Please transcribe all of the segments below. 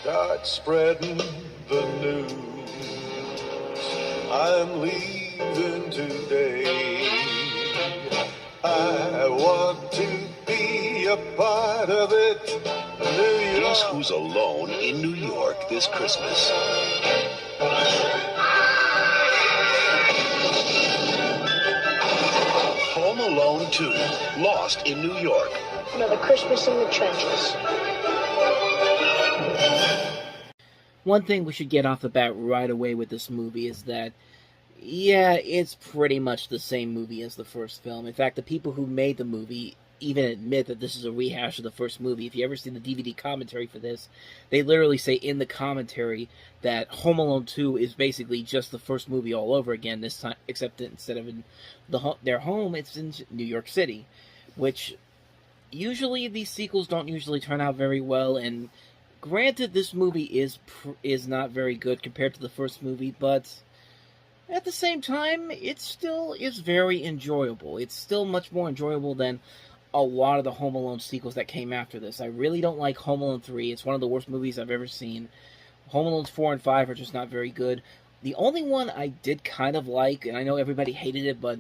Start spreading the news. I'm leaving today. I want to be a part of it. New York. Guess who's alone in New York this Christmas? Home Alone 2, Lost in New York. Another Christmas in the trenches. One thing we should get off the bat right away with this movie is that, yeah, it's pretty much the same movie as the first film. In fact, the people who made the movie even admit that this is a rehash of the first movie. If you ever see the DVD commentary for this, they literally say in the commentary that Home Alone 2 is basically just the first movie all over again, this time, except that instead of in their home, it's in New York City, which usually these sequels don't usually turn out very well, and granted, this movie is not very good compared to the first movie, but at the same time, it still is very enjoyable. It's still much more enjoyable than a lot of the Home Alone sequels that came after this. I really don't like Home Alone 3. It's one of the worst movies I've ever seen. Home Alone 4 and 5 are just not very good. The only one I did kind of like, and I know everybody hated it, but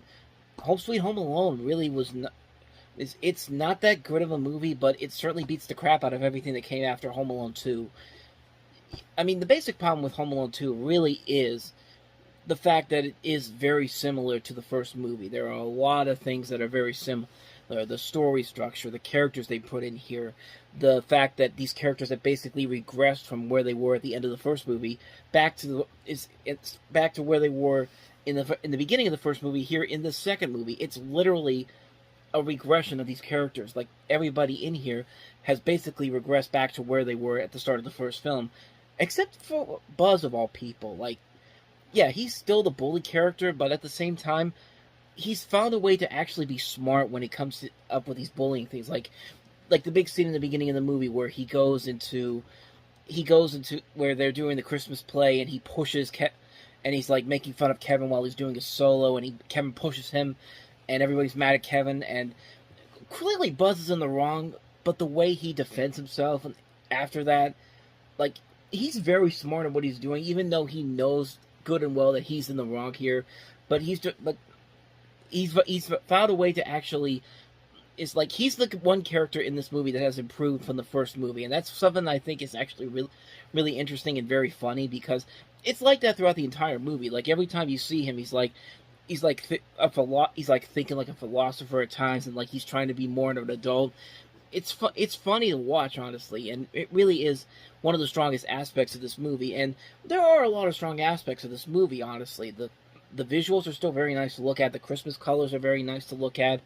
Home Sweet Home Alone really was not... It's not that good of a movie, but it certainly beats the crap out of everything that came after Home Alone 2. I mean, the basic problem with Home Alone 2 really is the fact that it is very similar to the first movie. There are a lot of things that are very similar. The story structure, the characters they put in here, the fact that these characters have basically regressed from where they were at the end of the first movie back to where they were in the beginning of the first movie here in the second movie. It's literally a regression of these characters. Like, everybody in here has basically regressed back to where they were at the start of the first film, except for Buzz, of all people. Like, yeah, he's still the bully character, but at the same time, he's found a way to actually be smart when it comes up with these bullying things. Like the big scene in the beginning of the movie where he goes into where they're doing the Christmas play, and he pushes and he's like making fun of Kevin while he's doing a solo, and Kevin pushes him, and everybody's mad at Kevin, and clearly Buzz is in the wrong, but the way he defends himself after that, like, he's very smart at what he's doing, even though he knows good and well that he's in the wrong here, but he's found a way to actually... It's like he's the one character in this movie that has improved from the first movie, and that's something that I think is actually really, really interesting and very funny, because it's like that throughout the entire movie. Like, every time you see him, he's thinking like a philosopher at times, and like he's trying to be more of an adult. It's funny to watch, honestly, and it really is one of the strongest aspects of this movie. And there are a lot of strong aspects of this movie, honestly. The visuals are still very nice to look at. The Christmas colors are very nice to look at.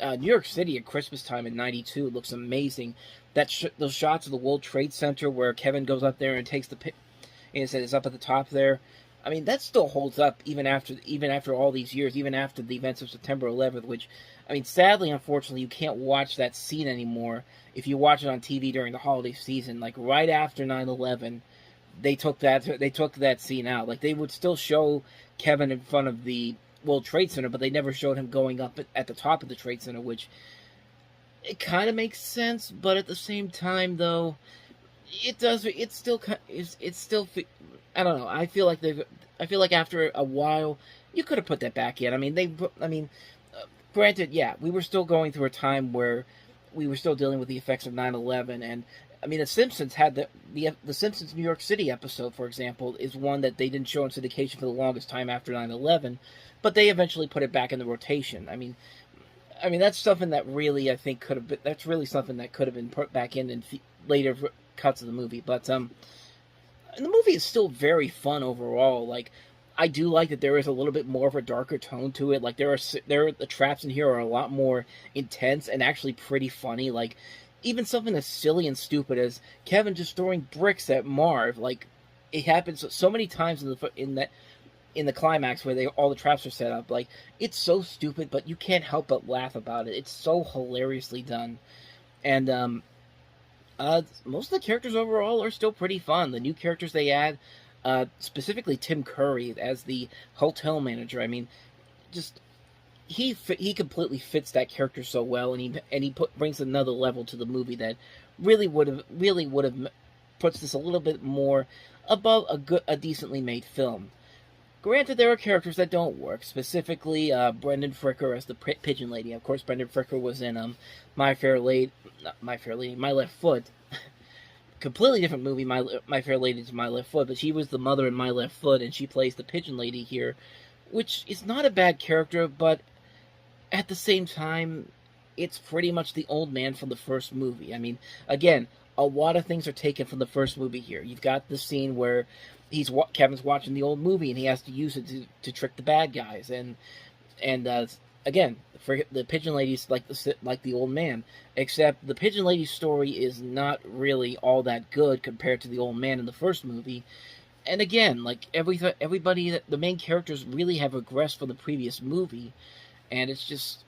New York City at Christmas time in '92 looks amazing. Those shots of the World Trade Center where Kevin goes up there and takes the pic, and it's up at the top there. I mean, that still holds up even after all these years, even after the events of September 11th. Which, I mean, sadly, unfortunately, you can't watch that scene anymore if you watch it on TV during the holiday season. Like, right after 9/11, they took that scene out. Like, they would still show Kevin in front of the World Trade Center, but they never showed him going up at the top of the Trade Center, which it kind of makes sense, but at the same time, though, it's still I don't know. I feel like after a while, you could have put that back in. I mean, granted, yeah, we were still going through a time where we were still dealing with the effects of 9/11, and I mean, The Simpsons had the Simpsons New York City episode, for example, is one that they didn't show in syndication for the longest time after 9/11, but they eventually put it back in the rotation. I mean, that's something that really, I think, that's really something that could have been put back in later cuts of the movie. But and the movie is still very fun overall. Like, I do like that there is a little bit more of a darker tone to it. Like, the traps in here are a lot more intense and actually pretty funny. Like, even something as silly and stupid as Kevin just throwing bricks at Marv. Like, it happens so many times in the climax where all the traps are set up. Like, it's so stupid, but you can't help but laugh about it. It's so hilariously done. And most of the characters overall are still pretty fun. The new characters they add, specifically Tim Curry as the hotel manager. I mean, just he completely fits that character so well, and he brings another level to the movie that really would have puts this a little bit more above a decently made film. Granted, there are characters that don't work. Specifically, Brendan Fricker as the Pigeon Lady. Of course, Brendan Fricker was in My Left Foot. Completely different movie, My Fair Lady to My Left Foot, but she was the mother in My Left Foot, and she plays the Pigeon Lady here, which is not a bad character, but at the same time, it's pretty much the old man from the first movie. I mean, again, a lot of things are taken from the first movie here. You've got the scene where Kevin's watching the old movie, and he has to use it to trick the bad guys, and again, the Pigeon Lady's like the old man, except the Pigeon Lady's story is not really all that good compared to the old man in the first movie. And again, like everybody, the main characters really have regressed from the previous movie, and it's just,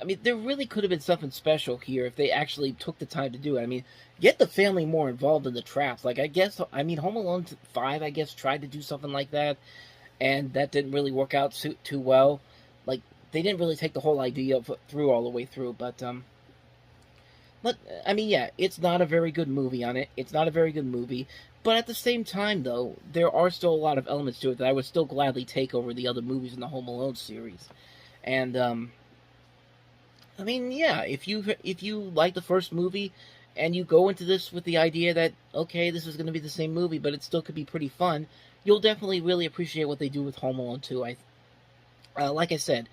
I mean, there really could have been something special here if they actually took the time to do it. I mean, get the family more involved in the traps. Like, Home Alone 5, I guess, tried to do something like that, and that didn't really work out too well. Like, they didn't really take the whole idea through all the way through, but I mean, yeah, it's not a very good movie on it. It's not a very good movie, but at the same time, though, there are still a lot of elements to it that I would still gladly take over the other movies in the Home Alone series. And, I mean, yeah, if you like the first movie, and you go into this with the idea that, okay, this is going to be the same movie, but it still could be pretty fun, you'll definitely really appreciate what they do with Home Alone 2. Like I said,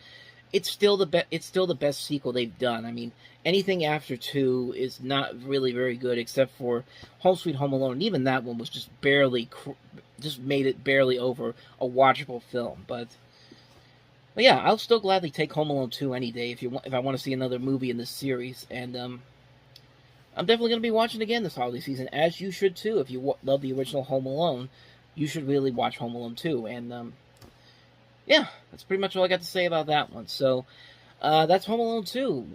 it's still the best sequel they've done. I mean, anything after 2 is not really very good, except for Home Sweet Home Alone. And even that one was just made it barely over a watchable film. But yeah, I'll still gladly take Home Alone 2 any day if I want to see another movie in this series. And I'm definitely going to be watching again this holiday season, as you should too. If you love the original Home Alone, you should really watch Home Alone 2. And yeah, that's pretty much all I got to say about that one. So that's Home Alone 2.